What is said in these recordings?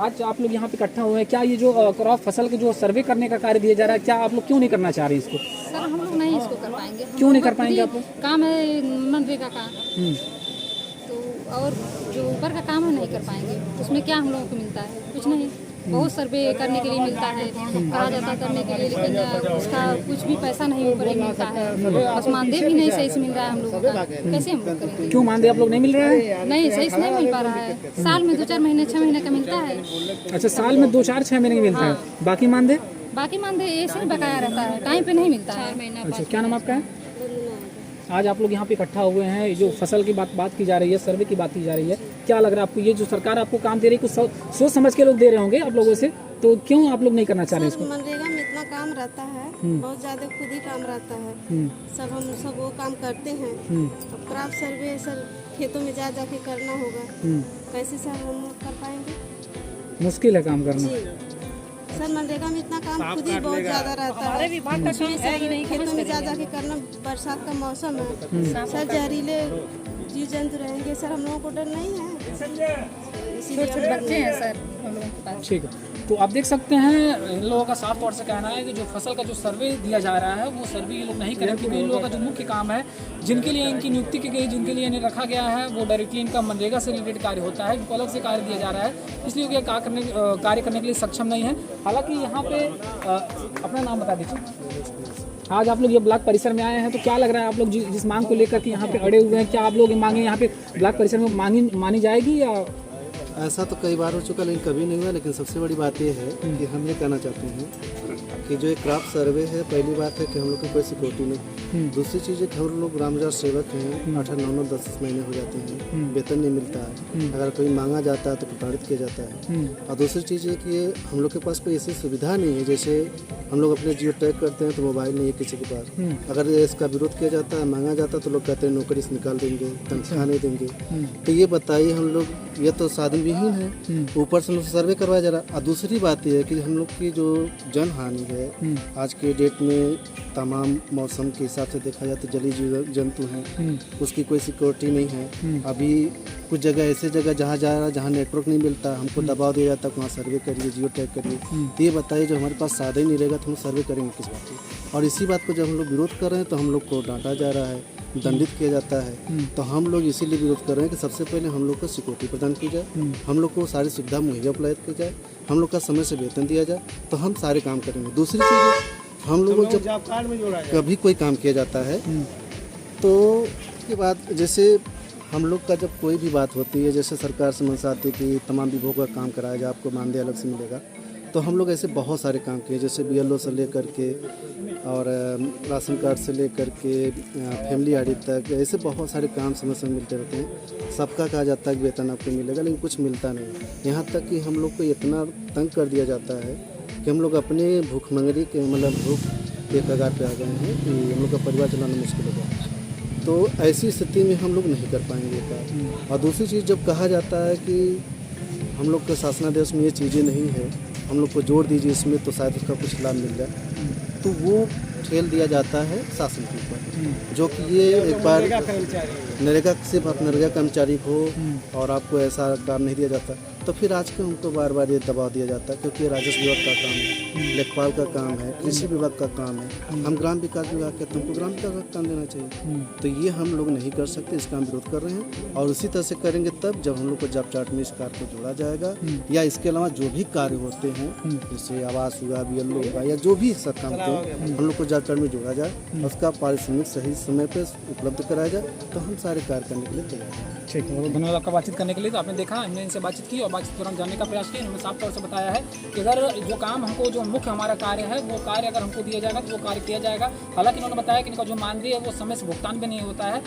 आज आप लोग यहाँ पे इकट्ठा हुए हैं, क्या ये जो क्रॉप फसल के जो सर्वे करने का कार्य दिया जा रहा है, क्या आप लोग क्यों नहीं करना चाह रहे हैं इसको? सर हम लोग नहीं इसको कर पाएंगे। क्यों नहीं कर पाएंगे आप लोग? काम है मनरेगा का, तो और जो ऊपर का काम है नहीं कर पाएंगे। उसमें क्या हम लोगों को मिलता है? कुछ नहीं। बहुत सर्वे करने के लिए मिलता है, कहा जाता है करने के लिए, लेकिन उसका कुछ भी पैसा नहीं ऊपर ही मिलता है। बस मानदेय भी नहीं सही से मिल रहा है हम लोगों का, कैसे हम लोग करेंगे? क्यों मानदेय आप लोग नहीं मिल रहा है? नहीं सही से नहीं मिल पा रहा है। साल में 2-4 महीने 6 महीने का मिलता है। अच्छा, साल में 2-4-6 महीने का मिलता है, बाकी मानदेय? बाकी मानदेय ऐसे ही बकाया रहता है, टाइम पे नहीं मिलता है। अच्छा, क्या नाम आपका है? आज आप लोग यहाँ पे इकट्ठा हुए हैं, जो फसल की बात की जा रही है, सर्वे की बात की जा रही है, क्या लग रहा है आपको? ये जो सरकार आपको काम दे रही है, कुछ सोच समझ के लोग दे रहे होंगे आप लोगों से, तो क्यों आप लोग नहीं करना चाह रहे इसको? मनरेगा में इतना काम रहता है, बहुत ज्यादा खुद ही काम रहता है, सब वो काम करते हैं। अब क्रॉप सर्वे सर खेतों में जा जाके करना होगा, कैसे सर हम लोग कर पाएंगे? मुश्किल है काम करना। सर मनरेगा में इतना काम खुद ही बहुत ज्यादा रहता है, उसमें सर खेतों में जा जाके करना। बरसात का मौसम है सर, जहरीले जीव जंतु रहेंगे सर, हम लोगों को डर नहीं है। छोटे बच्चे हैं सर हम लोगों के पास। ठीक है, तो आप देख सकते हैं इन लोगों का साफ तौर से कहना है कि जो फसल का जो सर्वे दिया जा रहा है वो सर्वे ये लोग नहीं करें, क्योंकि इन लोगों का जो मुख्य काम है, जिनके लिए इनकी नियुक्ति की गई, जिनके लिए इन्हें रखा गया है, वो डायरेक्टली इनका मनरेगा से रिलेटेड कार्य होता है, इनको अलग से कार्य दिया जा रहा है, इसलिए ये कार्य करने के लिए सक्षम नहीं है। हालांकि यहाँ पे अपना नाम बता दीजिए। आज आप लोग ये ब्लॉक परिसर में आए हैं, तो क्या लग रहा है आप लोग जिस मांग को लेकर के यहाँ पे अड़े हुए हैं, क्या आप लोग ये मांगे यहाँ पे ब्लॉक परिसर में मानी जाएगी? या ऐसा तो कई बार हो चुका, लेकिन कभी नहीं हुआ। लेकिन सबसे बड़ी बात यह है कि हम ये कहना चाहते हैं कि जो एक क्रॉप सर्वे है, पहली बात है कि हम लोग को कोई सिक्योरिटी नहीं। दूसरी चीज़ है कि हम लोग ग्राम पंचायत सेवक हैं, 8-9 10 महीने हो जाते हैं, वेतन नहीं मिलता है। अगर कोई मांगा जाता है तो प्रताड़ित किया जाता है। और दूसरी चीज़ है कि हम लोग के पास कोई ऐसी सुविधा नहीं है, जैसे हम लोग अपने जियो टैग करते हैं तो मोबाइल नहीं है किसी के पास। अगर इसका विरोध किया जाता है, मांगा जाता है, तो लोग कहते हैं नौकरी से निकाल देंगे, तनख्वाह नहीं देंगे। तो ये बताइए, हम लोग ये तो साधन विहीन है, ऊपर से सर्वे करवाया जा रहा है। और दूसरी बात यह है कि हम लोग की जो जन हानि है, आज के डेट में तमाम मौसम के हिसाब से देखा जाए तो जलीय जीव जंतु हैं, उसकी कोई सिक्योरिटी नहीं है। अभी कुछ जगह ऐसे जगह जहाँ नेटवर्क नहीं मिलता, हमको दबाव दिया जाता है वहाँ सर्वे करिए, जियो टैग करिए। तो ये बताइए, जो हमारे पास साधन नहीं रहेगा तो हम सर्वे करेंगे किस बात की? और इसी बात को जब हम लोग विरोध कर रहे हैं तो हम लोग को डांटा जा रहा है, दंडित किया जाता है। तो हम लोग इसीलिए विरोध कर रहे हैं कि सबसे पहले हम लोग को सिक्योरिटी प्रदान की जाए, हम लोग को सारी सुविधा मुहैया उपलब्ध की जाए, हम लोग का समय से वेतन दिया जाए, तो हम सारे काम करेंगे। दूसरी चीज़, हम लोग जब कभी कोई काम किया जाता है तो उसके बाद जैसे हम लोग का जब कोई भी बात होती है, जैसे सरकार से मंशा आती है कि तमाम विभागों का काम कराया जाए, आपको मानदेय अलग से मिलेगा, तो हम लोग ऐसे बहुत सारे काम किए, जैसे BLO से लेकर के और राशन कार्ड से लेकर के फैमिली ऑडिट तक, ऐसे बहुत सारे काम समय समय मिलते रहते हैं। सबका कहा जाता है कि वेतन आपको मिलेगा, लेकिन कुछ मिलता नहीं। यहाँ तक कि हम लोग को इतना तंग कर दिया जाता है कि हम लोग अपने भूखमंगरी के भूख के कगार पे आ गए हैं कि हम लोग का परिवार चलाना मुश्किल हो गया। तो ऐसी स्थिति में हम लोग नहीं कर पाएंगे काम। और दूसरी चीज़, जब कहा जाता है कि हम लोग के शासनादेश में ये चीज़ें नहीं है, हम लोग को जोड़ दीजिए इसमें तो शायद उसका कुछ लाभ मिल जाए, तो वो ठेल दिया जाता है शासन के ऊपर, जो कि ये एक बार नरेगा सिर्फ आप नरेगा कर्मचारी हो और आपको ऐसा काम नहीं दिया जाता, तो फिर आज के उनको बार बार ये दबाव दिया जाता है, क्योंकि ये राजस्व विभाग का काम है, लेखपाल का काम है, कृषि विभाग का काम है। हम ग्राम विकास विभाग के, तुमको ग्राम विकास का काम देना चाहिए। तो ये हम लोग नहीं कर सकते, इसका हम विरोध कर रहे हैं। और उसी तरह से करेंगे तब जब हम लोग को जॉब चार्ट में इस कार्य को जोड़ा जाएगा, या इसके अलावा जो भी कार्य होते हैं, जैसे आवास हुआ, BLO हुआ, या जो भी सब काम होते हैं, हम लोग को जॉब चार्ट में जोड़ा जाए, उसका पारिश्रमिक सही समय पर उपलब्ध कराया जाए, तो हम सारे कार्य करने के लिए तैयार हैं। ठीक है, धन्यवाद आपका बातचीत करने के लिए। तो आपने देखा, हमने इनसे बातचीत की और बातचीत के दौरान जानने का प्रयास किया। इन्होंने साफ तौर से बताया है कि अगर जो काम हमको, जो मुख्य हमारा कार्य है, वो कार्य अगर हमको दिया जाएगा तो वो कार्य किया जाएगा। हालांकि इन्होंने बताया कि इनका जो मानदेय है वो समय से भुगतान भी नहीं होता है,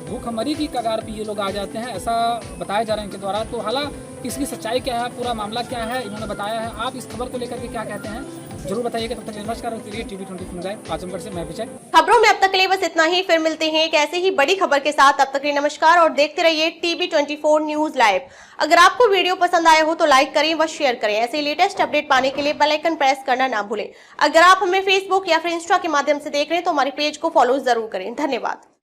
भूखमरी की कगार पर ये लोग आ जाते हैं, ऐसा बताया जा रहा है इनके द्वारा। तो हालांकि इसकी सच्चाई क्या है, पूरा मामला क्या है, इन्होंने बताया है। आप इस खबर को लेकर के क्या कहते हैं जरूर बताइएगा। तब तक नमस्कार, TV24 लाइव आजमगढ़ से मैं विजय। खबरों में अब तक के लिए बस इतना ही, फिर मिलते हैं एक ऐसे ही बड़ी खबर के साथ। तब तक के लिए नमस्कार और देखते रहिए TV24 न्यूज लाइव। अगर आपको वीडियो पसंद आया हो तो लाइक करें व शेयर करें। ऐसे लेटेस्ट अपडेट पाने के लिए बेल आइकन प्रेस करना ना भूलें। अगर आप हमें फेसबुक या फिर इंस्टा के माध्यम से देख रहे हैं तो हमारे पेज को फॉलो जरूर करें। धन्यवाद।